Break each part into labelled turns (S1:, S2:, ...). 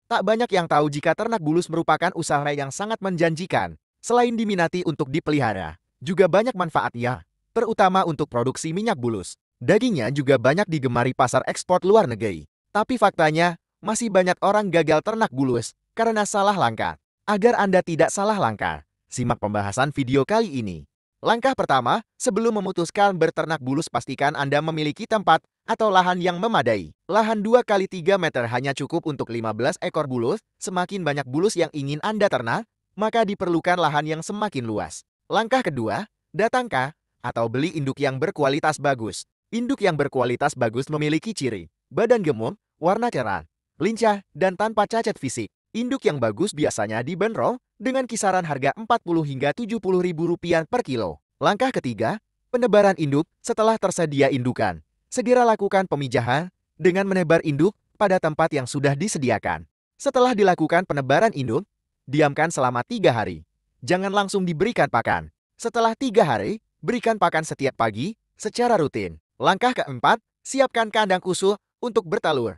S1: Tak banyak yang tahu jika ternak bulus merupakan usaha yang sangat menjanjikan. Selain diminati untuk dipelihara, juga banyak manfaatnya, terutama untuk produksi minyak bulus. Dagingnya juga banyak digemari pasar ekspor luar negeri. Tapi faktanya, masih banyak orang gagal ternak bulus karena salah langkah. Agar Anda tidak salah langkah, simak pembahasan video kali ini. Langkah pertama, sebelum memutuskan berternak bulus pastikan Anda memiliki tempat atau lahan yang memadai. Lahan 2 kali 3 meter hanya cukup untuk 15 ekor bulus. Semakin banyak bulus yang ingin Anda ternak, maka diperlukan lahan yang semakin luas. Langkah kedua, datangkah atau beli induk yang berkualitas bagus. Induk yang berkualitas bagus memiliki ciri badan gemuk, warna cerah, lincah, dan tanpa cacat fisik. Induk yang bagus biasanya dibanderol dengan kisaran harga Rp40 hingga Rp70.000 per kilo. Langkah ketiga, penebaran induk setelah tersedia indukan. Segera lakukan pemijahan dengan menebar induk pada tempat yang sudah disediakan. Setelah dilakukan penebaran induk, diamkan selama 3 hari. Jangan langsung diberikan pakan. Setelah 3 hari, berikan pakan setiap pagi secara rutin. Langkah keempat, siapkan kandang khusus untuk bertelur.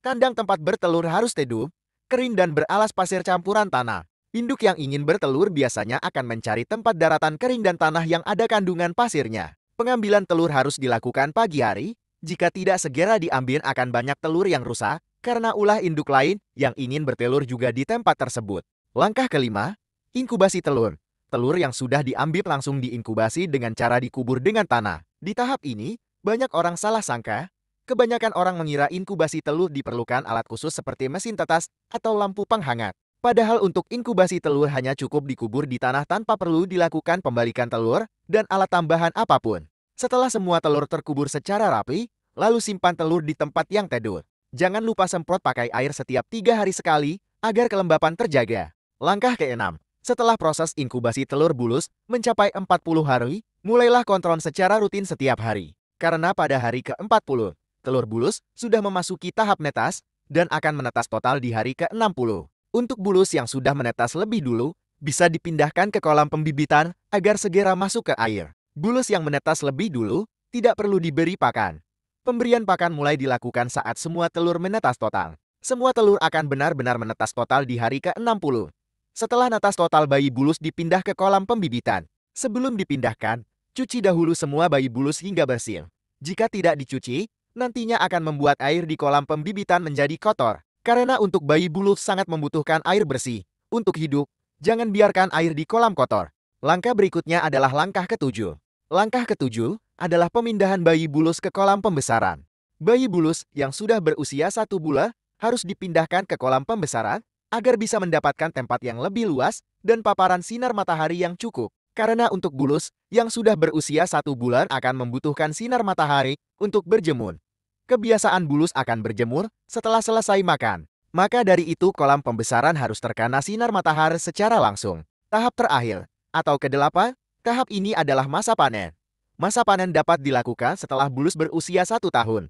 S1: Kandang tempat bertelur harus teduh, kering dan beralas pasir campuran tanah. Induk yang ingin bertelur biasanya akan mencari tempat daratan kering dan tanah yang ada kandungan pasirnya. Pengambilan telur harus dilakukan pagi hari. Jika tidak segera diambil akan banyak telur yang rusak karena ulah induk lain yang ingin bertelur juga di tempat tersebut. Langkah kelima, inkubasi telur. Telur yang sudah diambil langsung diinkubasi dengan cara dikubur dengan tanah. Di tahap ini, banyak orang salah sangka. Kebanyakan orang mengira inkubasi telur diperlukan alat khusus seperti mesin tetas atau lampu penghangat. Padahal untuk inkubasi telur hanya cukup dikubur di tanah tanpa perlu dilakukan pembalikan telur dan alat tambahan apapun. Setelah semua telur terkubur secara rapi, lalu simpan telur di tempat yang teduh. Jangan lupa semprot pakai air setiap 3 hari sekali agar kelembapan terjaga. Langkah keenam, setelah proses inkubasi telur bulus mencapai 40 hari, mulailah kontrol secara rutin setiap hari. Karena pada hari ke-40, telur bulus sudah memasuki tahap netas dan akan menetas total di hari ke-60. Untuk bulus yang sudah menetas lebih dulu, bisa dipindahkan ke kolam pembibitan agar segera masuk ke air. Bulus yang menetas lebih dulu tidak perlu diberi pakan. Pemberian pakan mulai dilakukan saat semua telur menetas total. Semua telur akan benar-benar menetas total di hari ke-60. Setelah netas total, bayi bulus dipindah ke kolam pembibitan. Sebelum dipindahkan, cuci dahulu semua bayi bulus hingga bersih. Jika tidak dicuci, nantinya akan membuat air di kolam pembibitan menjadi kotor. Karena untuk bayi bulus sangat membutuhkan air bersih. Untuk hidup, jangan biarkan air di kolam kotor. Langkah berikutnya adalah langkah ketujuh. Langkah ketujuh adalah pemindahan bayi bulus ke kolam pembesaran. Bayi bulus yang sudah berusia 1 bulan harus dipindahkan ke kolam pembesaran agar bisa mendapatkan tempat yang lebih luas dan paparan sinar matahari yang cukup. Karena untuk bulus yang sudah berusia 1 bulan akan membutuhkan sinar matahari untuk berjemur. Kebiasaan bulus akan berjemur setelah selesai makan. Maka dari itu kolam pembesaran harus terkena sinar matahari secara langsung. Tahap terakhir, atau ke-8, tahap ini adalah masa panen. Masa panen dapat dilakukan setelah bulus berusia 1 tahun.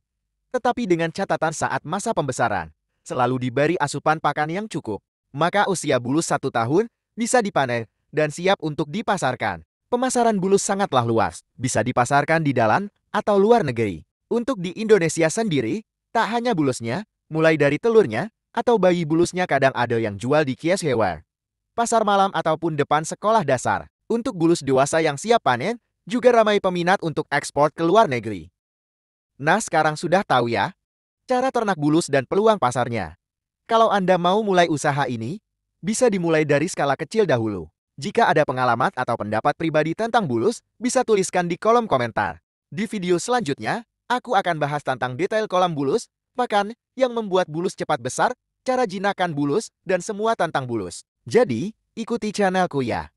S1: Tetapi dengan catatan saat masa pembesaran, selalu diberi asupan pakan yang cukup. Maka usia bulus 1 tahun bisa dipanen dan siap untuk dipasarkan. Pemasaran bulus sangatlah luas, bisa dipasarkan di dalam atau luar negeri. Untuk di Indonesia sendiri, tak hanya bulusnya, mulai dari telurnya atau bayi bulusnya kadang ada yang jual di kios hewan, pasar malam ataupun depan sekolah dasar. Untuk bulus dewasa yang siap panen, juga ramai peminat untuk ekspor ke luar negeri. Nah, sekarang sudah tahu ya, cara ternak bulus dan peluang pasarnya. Kalau Anda mau mulai usaha ini, bisa dimulai dari skala kecil dahulu. Jika ada pengalaman atau pendapat pribadi tentang bulus, bisa tuliskan di kolom komentar. Di video selanjutnya, aku akan bahas tentang detail kolam bulus, pakan yang membuat bulus cepat besar, cara jinakan bulus, dan semua tentang bulus. Jadi, ikuti channelku ya.